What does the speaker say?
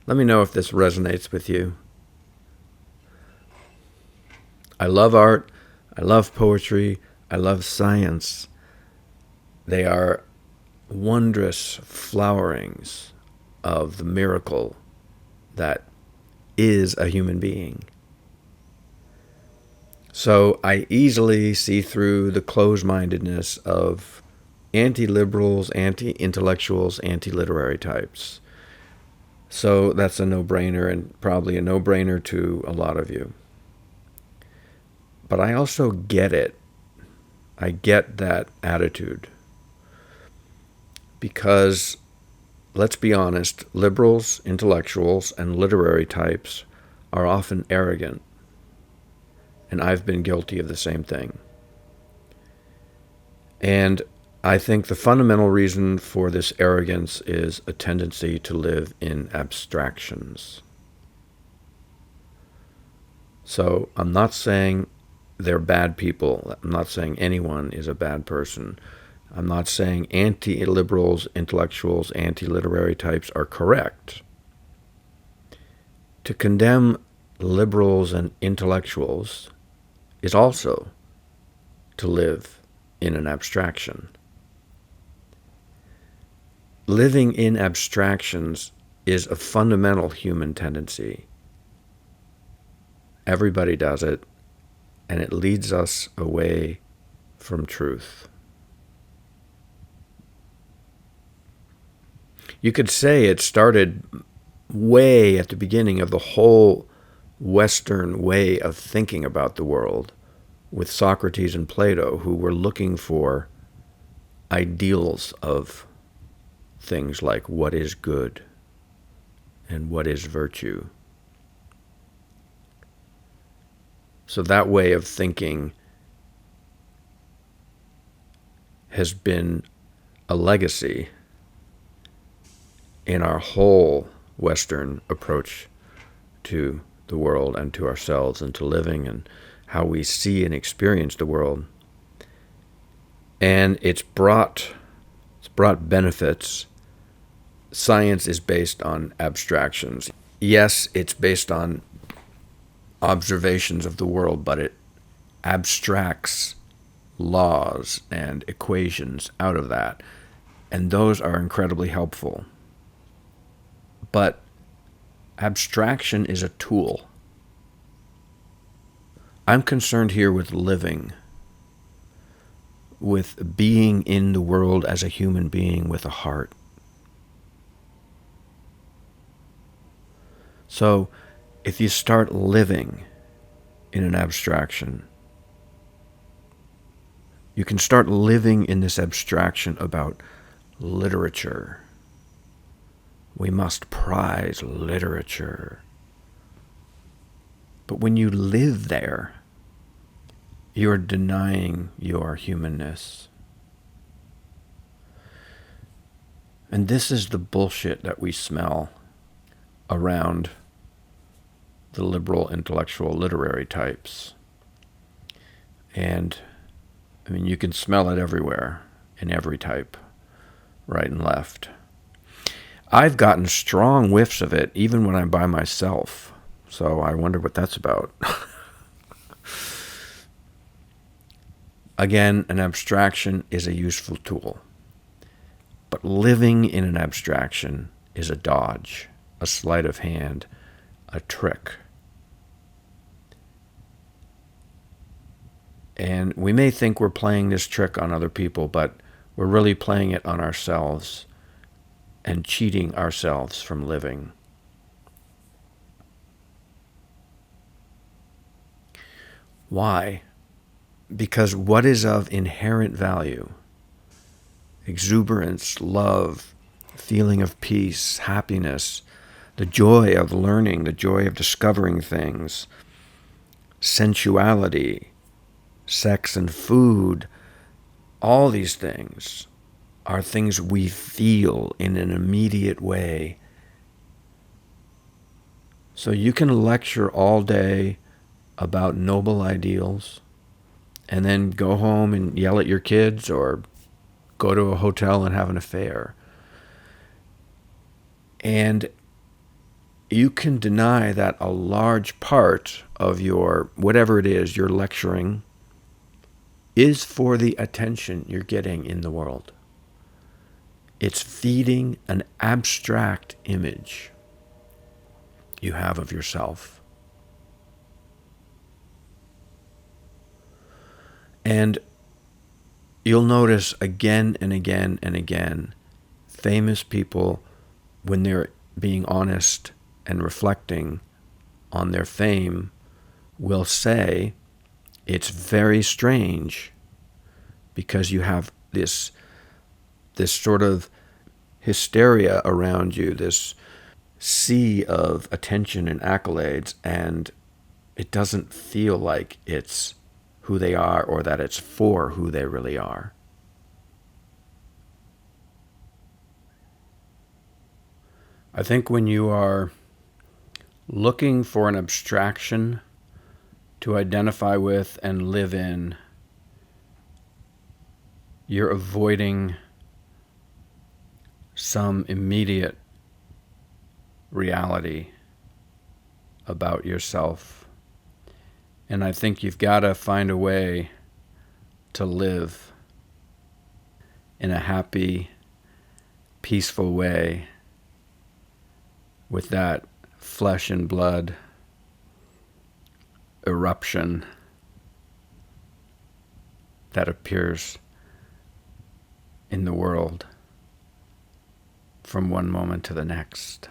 Let me know if this resonates with you. I love art. I love poetry. I love science. They are wondrous flowerings of the miracle that is a human being. So I easily see through the closed-mindedness of anti-liberals, anti-intellectuals, anti-literary types. So that's a no-brainer, and probably a no-brainer to a lot of you. But I also get it. I get that attitude. Because, let's be honest, liberals, intellectuals, and literary types are often arrogant. And I've been guilty of the same thing. And I think the fundamental reason for this arrogance is a tendency to live in abstractions. So I'm not saying they're bad people. I'm not saying anyone is a bad person. I'm not saying anti-liberals, intellectuals, anti-literary types are correct. To condemn liberals and intellectuals is also to live in an abstraction. Living in abstractions is a fundamental human tendency. Everybody does it, and it leads us away from truth. You could say it started way at the beginning of the whole Western way of thinking about the world with Socrates and Plato, who were looking for ideals of things like what is good and what is virtue. So that way of thinking has been a legacy in our whole Western approach to the world and to ourselves and to living and how we see and experience the world. And it's brought benefits. Science is based on abstractions. Yes, it's based on observations of the world, but it abstracts laws and equations out of that. And those are incredibly helpful. But abstraction is a tool. I'm concerned here with living, with being in the world as a human being with a heart. So, if you start living in an abstraction, you can start living in this abstraction about literature. We must prize literature. But when you live there, you're denying your humanness. And this is the bullshit that we smell around the liberal, intellectual, literary types. And, I mean, you can smell it everywhere, in every type, right and left. I've gotten strong whiffs of it, even when I'm by myself. So I wonder what that's about. Again, an abstraction is a useful tool. But living in an abstraction is a dodge, a sleight of hand, a trick. And we may think we're playing this trick on other people, but we're really playing it on ourselves and cheating ourselves from living. Why? Because what is of inherent value, exuberance, love, feeling of peace, happiness, the joy of learning, the joy of discovering things, sensuality, sex and food, all these things are things we feel in an immediate way. So you can lecture all day about noble ideals and then go home and yell at your kids or go to a hotel and have an affair. And you can deny that a large part of your, whatever it is you're lecturing, is for the attention you're getting in the world. It's feeding an abstract image you have of yourself. And you'll notice again and again and again, famous people, when they're being honest and reflecting on their fame, will say, it's very strange because you have this sort of hysteria around you, this sea of attention and accolades, and it doesn't feel like it's who they are or that it's for who they really are. I think when you are looking for an abstraction to identify with and live in, you're avoiding some immediate reality about yourself. And I think you've got to find a way to live in a happy, peaceful way with that flesh and blood eruption that appears in the world from one moment to the next.